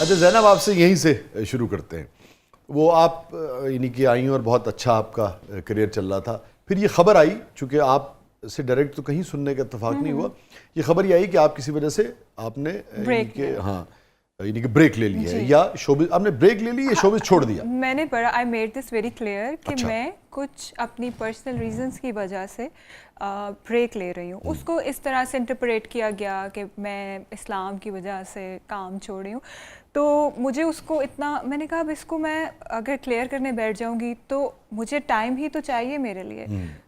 अच्छा जैनब, आपसे यहीं से शुरू करते हैं। वो आप यानी कि आई और बहुत अच्छा आपका करियर चल रहा था, फिर ये खबर आई, चूँकि आप से डायरेक्ट तो कहीं सुनने का इत्तेफाक नहीं हुआ, ये खबर ये आई कि आप किसी वजह से आपने यानी कि ब्रेक ले लिया है, या शोबिज आपने ब्रेक ले ली या शोबिज छोड़ दिया? मैंने पढ़ा, I made this very clear कि अच्छा। मैं कुछ अपनी पर्सनल रीजंस की वजह से ब्रेक ले रही हूँ। उसको इस तरह से इंटरप्रेट किया गया कि मैं इस्लाम की वजह से काम छोड़ रही हूँ। तो मुझे उसको इतना, मैंने कहा अब इसको मैं अगर क्लियर करने बैठ जाऊंगी तो मुझे टाइम ही तो चाहिए मेरे लिए।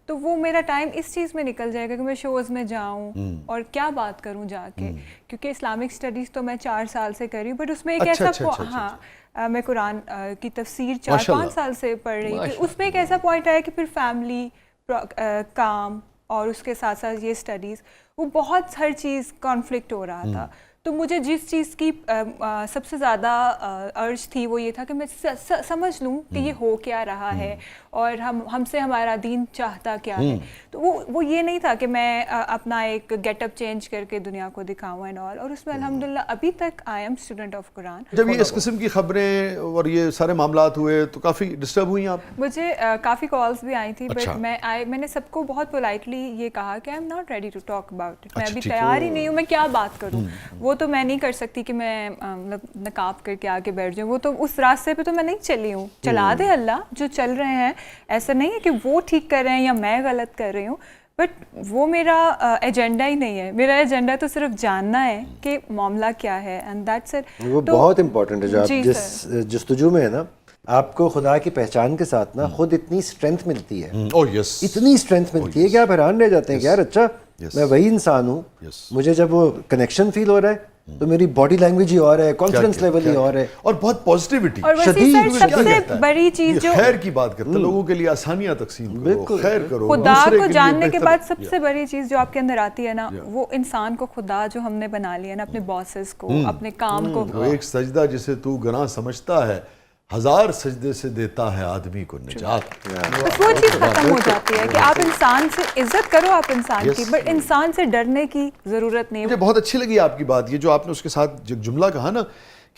तो वो मेरा टाइम इस चीज़ में निकल जाएगा कि मैं शोज़ में जाऊं और क्या बात करूं जाके, क्योंकि इस्लामिक स्टडीज़ तो मैं 4 साल से कर रही हूँ, बट उसमें एक ऐसा मैं कुरान की तफसीर 4-5 साल से पढ़ रही थी। उसमें एक ऐसा पॉइंट आया कि फिर फैमिली, काम और उसके साथ साथ ये स्टडीज़, वो बहुत हर चीज़ कॉन्फ्लिक्ट हो रहा था। तो मुझे जिस चीज़ की सबसे ज़्यादा अर्ज थी वो ये था कि मैं समझ लूँ कि ये हो क्या रहा है और हमसे हमारा दीन चाहता क्या है। तो वो ये नहीं था कि मैं अपना एक गेटअप चेंज करके दुनिया को दिखाऊँ एंड ऑल। और उसमें अल्हम्दुलिल्लाह अभी तक I am student of Quran. जब ये इस किस्म की खबरें और ये सारे मामलात हुए तो काफ़ी डिस्टर्ब हुई आप? मुझे काफ़ी कॉल्स भी आई थी, अच्छा। बट मैंने सबको बहुत पोलाइटली ये कहा कि I am not ready to talk about it. मैं अभी तैयार ही नहीं हूँ, मैं क्या बात करूँ। वो तो मैं नहीं कर सकती कि मैं मतलब नकाब करके आके बैठ जाऊँ। वो तो उस रास्ते पे तो मैं नहीं चली हूँ। चला दे अल्लाह, जो चल रहे हैं, ऐसा नहीं है कि वो ठीक कर रहे हैं या मैं गलत कर रही हूँ, बट वो मेरा एजेंडा ही नहीं है। मेरा एजेंडा तो सिर्फ जानना है कि मामला क्या है, एंड दैट्स इट। वो तो बहुत इंपॉर्टेंट है जो आप जिस जस्तुजू में है ना, आपको खुदा की पहचान के साथ ना खुद इतनी स्ट्रेंथ मिलती है। ओह यस, इतनी स्ट्रेंथ मिलती है कि आप हैरान रह जाते हैं कि यार अच्छा मैं वही इंसान हूँ। मुझे जब वो कनेक्शन फील हो रहा है तो मेरी बॉडी लैंग्वेज ही और है, कॉन्फिडेंस लेवल ही और है, और बहुत पॉजिटिविटी। और वैसे सर सबसे बड़ी चीज जो खैर की बात करते हैं, लोगों के लिए आसानियां तकसीम करो, खैर करो, खुदा को जानने के बाद सबसे बड़ी चीज जो आपके अंदर आती है ना, वो इंसान को खुदा जो हमने बना लिया ना, अपने बॉसेस को, अपने काम को। एक सजदा जिसे तू गुनाह समझता है, 1000 सजदे से देता है आदमी को निजात। बस वो चीज़ खत्म हो जाती है कि आप इंसान से इज्जत करो, आप इंसान की, बट इंसान से डरने की जरूरत नहीं। मुझे बहुत अच्छी लगी आपकी बात, ये जो आपने उसके साथ जुमला कहा ना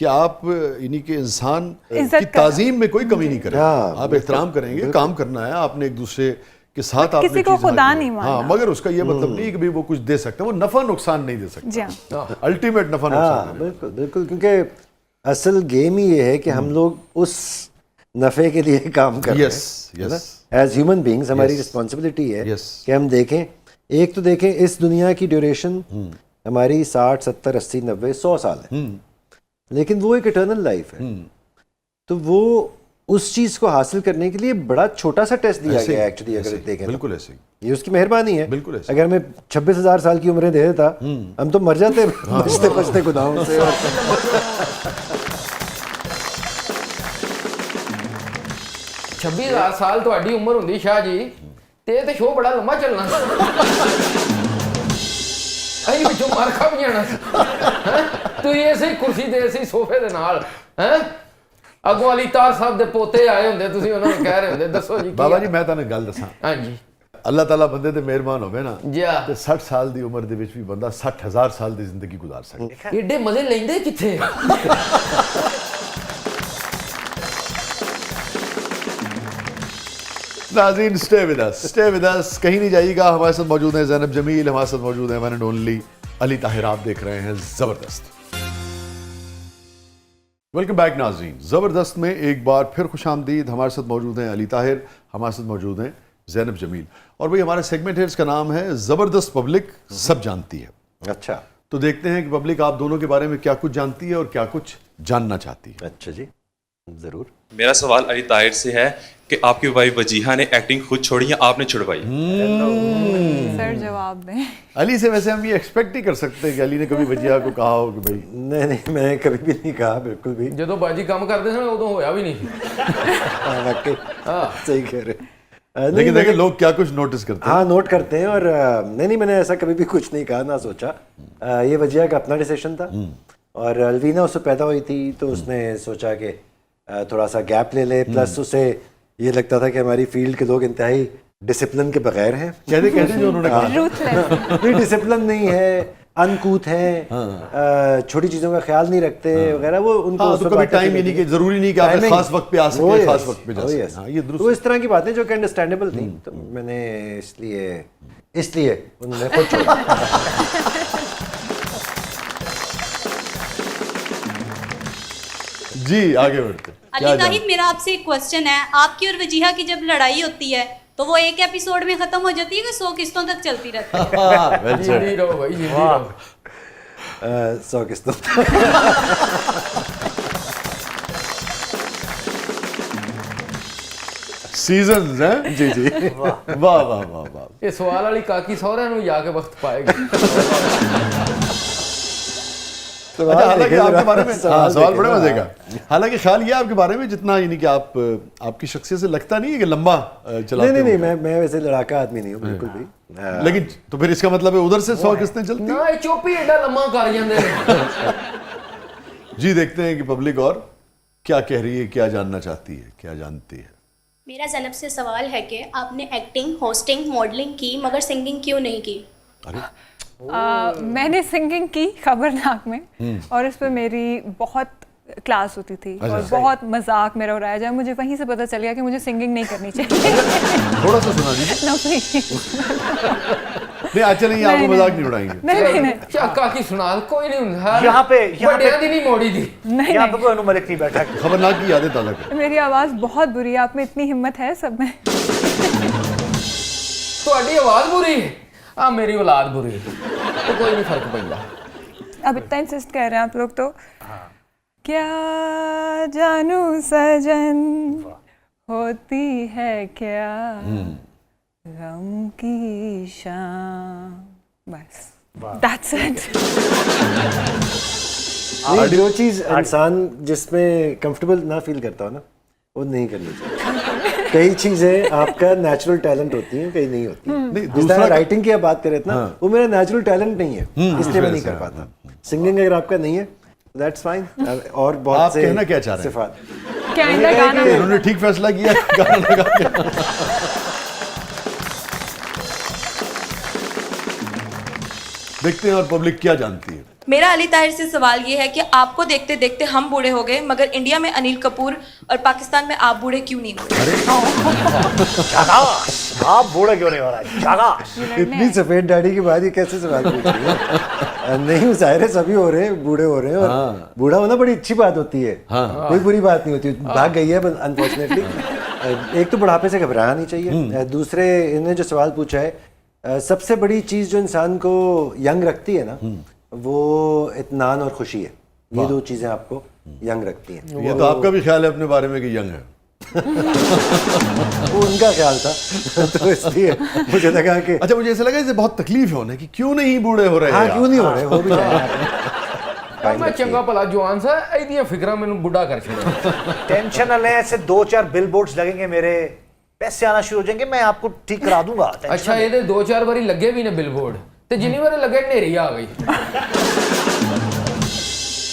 कि आप यानी कि इंसान की ताजीम में कोई कमी नहीं करेंगे, आप एहतराम करेंगे, काम करना है आपने एक दूसरे के साथ, आप किसी को खुदा नहीं मानना। हाँ, मगर उसका ये मतलब नहीं कि भाई वो कुछ दे सकता है, वो नफा नुकसान नहीं दे सकता, अल्टीमेट नफा नुकसान। बिल्कुल बिल्कुल, क्योंकि असल गेम ही ये है कि हम लोग उस नफ़े के लिए काम कर रहे हैं। एज ह्यूमन बीइंग्स हमारी रिस्पॉन्सिबिलिटी है कि हम देखें, एक तो देखें इस दुनिया की ड्यूरेशन हमारी 60, 70, 80, 90, 100 साल है, लेकिन वो एक इटर्नल लाइफ है। तो वो उस चीज़ को हासिल करने के लिए बड़ा छोटा सा टेस्ट दिया गया है एक्चुअली, अगर देखें। बिल्कुल ऐसे, ये उसकी मेहरबानी है। बिल्कुल ऐसे। अगर मैं 26,000 साल की उम्रें दे देता, हम तो मर जाते बचते बचते गुनाहों से। 26,000 साल ਤੁਹਾਡੀ ਉਮਰ ਹੁੰਦੀ ਸ਼ਾਹ ਜੀ, ਤੇ ਇਹ ਤੇ ਸ਼ੋਅ ਬੜਾ ਲੰਮਾ ਚੱਲਣਾ ਸੀ। ਅਸੀਂ ਵਿੱਚੋਂ ਮਾਰ ਖਾ ਵੀ ਜਾਣਾ ਸੀ। ਤੁਸੀਂ ਇਸੇ ਕੁਰਸੀ ਦੇ ਇਸੇ ਸੋਫੇ ਦੇ ਨਾਲ ਅੱਗੋਂ ਅਲੀ ਤਾਰ ਸਾਹਿਬ ਦੇ ਪੋਤੇ ਆਏ ਹੁੰਦੇ, ਤੁਸੀਂ ਉਹਨਾਂ ਨੂੰ ਕਹਿ ਰਹੇ ਹੁੰਦੇ ਦੱਸੋ ਜੀ। ਬਾਬਾ ਜੀ ਮੈਂ ਤੁਹਾਨੂੰ ਗੱਲ ਦੱਸਾਂ, ਹਾਂਜੀ, ਅੱਲਾਹ ਤਾਲਾ ਬੰਦੇ ਤੇ ਮਿਹਰਬਾਨ ਹੋਵੇ ਨਾ, ਜੀ ਤੇ 60 ਸਾਲ ਦੀ ਉਮਰ ਦੇ ਵਿੱਚ ਵੀ ਬੰਦਾ 60,000 ਸਾਲ ਦੀ ਜ਼ਿੰਦਗੀ ਗੁਜ਼ਾਰ ਸਕਦਾ। ਏਡੇ ਮਜ਼ੇ ਲੈਂਦੇ ਕਿੱਥੇ। नाज़रीन स्टे विद अस, कहीं नहीं जाइएगा। हमारे साथ मौजूद हैं ज़ैनब जमील, हमारे साथ मौजूद हैं one and only Ali Tahir. आप देख रहे हैं ज़बरदस्त। वेलकम बैक नाज़रीन, ज़बरदस्त में एक बार फिर खुशामदीद। हमारे साथ मौजूद हैं अली ताहिर, हमारे साथ मौजूद हैं ज़ैनब जमील, और भाई हमारा सेगमेंट है, इसका नाम है ज़बरदस्त पब्लिक सब जानती है। अच्छा, तो देखते हैं कि पब्लिक आप दोनों के बारे में क्या कुछ जानती है और क्या कुछ जानना चाहती है। अच्छा जी, जरूर। मेरा सवाल अली ताहिर से है कि आपकी वाइफ वजीहा ने एक्टिंग खुद छोड़ी या आपने छुड़वाई? सर जवाब दें। अली से वैसे हम ये एक्सपेक्ट नहीं कर सकते कि अली ने कभी वजीहा को कहा हो कि भाई। नहीं, मैं कभी भी नहीं कहा, बिल्कुल भी। ਜਦੋਂ ਬਾਜੀ ਕੰਮ ਕਰਦੇ ਸਨ ਉਦੋਂ ਹੋਇਆ ਵੀ ਨਹੀਂ। सही कह रहे। लेकिन देखिए लोग क्या कुछ नोटिस करते हैं। हाँ, नोट करते हैं। और नहीं, मैंने ऐसा कभी भी कुछ नहीं कहा, ना सोचा। ये वजीहा का अपना डिसीजन था, और अलवीना उससे पैदा हुई थी तो उसने सोचा कि थोड़ा सा गैप ले ले। प्लस उसे ये लगता था कि हमारी फील्ड के लोग इंतहाई डिसिप्लिन के बगैर हैं। कहते जो उन्होंने कहा नहीं, डिसिप्लिन नहीं है, अनकूथ हैं, छोटी चीज़ों का ख्याल नहीं रखते वगैरह, वो उनको हाँ, उस तो पर कभी बातें टाइम करने यानी की कि जरूरी नहीं कि आप timing- खास वक्त पे आ Oh, सके, yes. खास वक्त पे जा Oh, सके। yes. हाँ, ये तो दुरुस्त इस तरह की बातें जो कि अंडरस्टैंडेबल थी, तो मैंने इसलिए उन्होंने खुद छोड़ा। जी, आगे बढ़ते हैं। क्या अली जान- ताहिर, मेरा आपसे एक क्वेश्चन है। आपकी और वजीहा की जब लड़ाई होती है तो वो एक एपिसोड में खत्म हो जाती है कि 100 किस्तों तक चलती रहती है? हाँ, well said। जिंदी रहो भाई, जिंदी रहो। 100 किस्तों सीजन्स हैं जी जी वाह वाह वाह वाह ਇਹ ਸਵਾਲ ਵਾਲੀ ਕਾਕੀ ਸਹੁਰਿਆਂ ਨੂੰ ਜਾ ਕੇ ਵਕਤ पाएगी। अच्छा, हालांकि आपके बारे में हाँ, सवाल बड़े मजे का। का। हालांकि ख्याल ये आपके बारे में जितना यानी कि आप आपकी शख्सियत से लगता नहीं है कि लंबा चलाते नहीं हो। मैं वैसे लड़ाका आदमी नहीं हूँ बिल्कुल भी। लेकिन तो फिर इसका मतलब है उधर से 100 किस्तें चलती ਨਾ ਇਹ ਚੁੱਪ ਹੀ ਐਡਾ ਲੰਮਾ ਕਰ ਜਾਂਦੇ ਨੇ। जी, देखते हैं कि पब्लिक और क्या कह रही है, क्या जानना चाहती है, क्या जानती है। मेरा ज़ैनब से सवाल है कि आपने एक्टिंग, होस्टिंग, मॉडलिंग की मगर सिंगिंग क्यों नहीं की? मैंने सिंगिंग की खबरनाक में, और उस पर मेरी बहुत क्लास होती थी और बहुत मजाक मेरा उड़ाया जाए। मुझे वहीं से पता चल गया कि मुझे सिंगिंग नहीं करनी चाहिए। थोड़ा सा सुना दीजिए। No, please। नहीं, अच्छा नहीं, आपको मजाक नहीं उड़ाएंगे। नहीं क्या काकी सुना, कोई नहीं ਹੁੰਦਾ। यहाँ पे ਵੱਡਿਆਂ ਦੀ ਨਹੀਂ ਮੋੜੀ ਦੀ। नहीं यहाँ पे कोई अनु मलिक नहीं बैठा। खबरनाक की यादें ताज़ा कर। मेरी आवाज़ बहुत बुरी है, आप में इतनी हिम्मत है सब में? ਤੁਹਾਡੀ ਆਵਾਜ਼ ਬੁਰੀ ਹੈ, ਆ ਮੇਰੀ ਔਲਾਦ ਬੁਰੀ ਹੈ, तो कोई नहीं फर्क पैंदा। अब इतना इंसिस्ट कर रहे हैं आप लोग तो। क्या जानू सजन होती है क्या गम की शाम, बस दैट्स इट। नहीं, जो चीज़ इंसान जिसमें कंफर्टेबल ना फील करता हो ना, वो नहीं करनी चाहिए। कई चीज़ें आपका नेचुरल टैलेंट होती हैं, कई नहीं होती। नहीं, जिस दूसरा तरह राइटिंग की आप बात कर रहे थे ना, वो मेरा नेचुरल टैलेंट नहीं है, इसलिए मैं नहीं वैसे, कर पाता। सिंगिंग अगर आपका नहीं है, दैट्स फाइन। और आप बहुत से कहना क्या चाह रहे हैं? सिफात। क्या इनका गाना उन्होंने ठीक फैसला किया गाना लगा के। देखते हैं और पब्लिक क्या जानती है। मेरा अली ताहिर से सवाल ये है कि आपको देखते देखते हम बूढ़े हो गए मगर इंडिया में अनिल कपूर और पाकिस्तान में आप बूढ़े क्यों नहीं हुए? शाबाश, आप बूढ़े क्यों नहीं हो रहा है? शाबाश। इतनी सफेद दाढ़ी के बाद ये कैसे सवाल पूछ रही है? नहीं, ज़ाहिर है सभी हो रहे हैं, बूढ़े हो रहे हैं, और बूढ़ा होना बड़ी अच्छी बात होती है। कोई बुरी बात नहीं होती। भाग गई है अनफॉर्चुनेटली। एक तो बुढ़ापे से घबराना नहीं चाहिए। दूसरे, इन्होंने जो सवाल पूछा है, सबसे बड़ी चीज़ जो इंसान को यंग रखती है ना, वो इत्मीनान और खुशी है। ये दो चीज़ें आपको यंग रखती हैं। ये तो आपका भी ख्याल है अपने बारे में कि यंग है। वो उनका ख्याल था तो इसलिए मुझे लगा कि अच्छा, मुझे ऐसा लगा इसे बहुत तकलीफ होने की, क्यों नहीं बूढ़े हो रहे हाँ, हैं क्यों नहीं हो रहे, हो भी जाए। मैं चंगा भला जवान सा, ਇਹਦੀਆਂ ਫਿਕਰਾਂ ਮੈਨੂੰ ਬੁੱਢਾ ਕਰ ਛੱਡਿਆ। टेंशन न लें, ऐसे 2-4 बिलबोर्ड्स लगेंगे, मेरे पैसे आना शुरू हो जाएंगे, मैं आपको ठीक करा दूंगा। टेंशन ਅੱਛਾ, न लें। ਇਹਦੇ 2-4 ਵਾਰੀ ਲੱਗੇ ਵੀ ਨੇ ਬਿਲਬੋਰਡ, ਤੇ ਜਿੰਨੀ ਵਾਰੀ ਲੱਗੇ ਹਨੇਰੀ ਆ ਗਈ।